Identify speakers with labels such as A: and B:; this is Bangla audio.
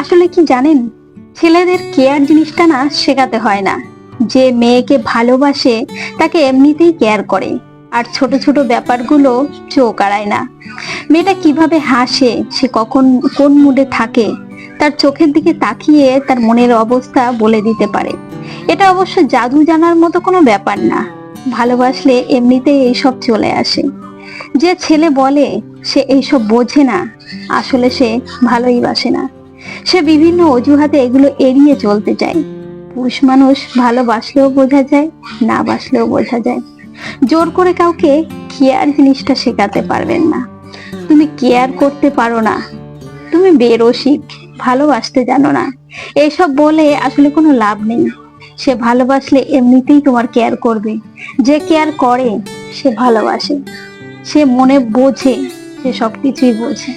A: আসলে কি জানেন, ছেলেদের কেয়ার জিনিসটা না শেখাতে হয় না। যে মেয়েকে ভালোবাসে তাকে এমনিতেই কেয়ার করে, আর ছোট ছোট ব্যাপারগুলো চোখ আড়ায় না। মেয়েটা কিভাবে হাসে, সে কখন কোন মুডে থাকে, তার চোখের দিকে তাকিয়ে তার মনের অবস্থা বলে দিতে পারে। এটা অবশ্য জাদু জানার মতো কোনো ব্যাপার না। ভালোবাসলে এমনিতেই এইসব চলে আসে। যে ছেলে বলে সে এইসব বোঝে না, আসলে সে ভালোই বাসে না। সে বিভিন্ন অজুহাতে এগুলো এড়িয়ে চলতে চায়। পুরুষ মানুষ ভালোবাসলেও বোঝা যায়, না বাসলেও বোঝা যায়। জোর করে কাউকে কেয়ার জিনিসটা শেখাতে পারবেন না। তুমি কেয়ার করতে পারো না, তুমি বেরসিক, ভালোবাসতে জানো না, এইসব বলে আসলে কোনো লাভ নেই। সে ভালোবাসলে এমনিতেই তোমার কেয়ার করবে। যে কেয়ার করে সে ভালোবাসে, সে মনে বোঝে, সে সবকিছুই বোঝে।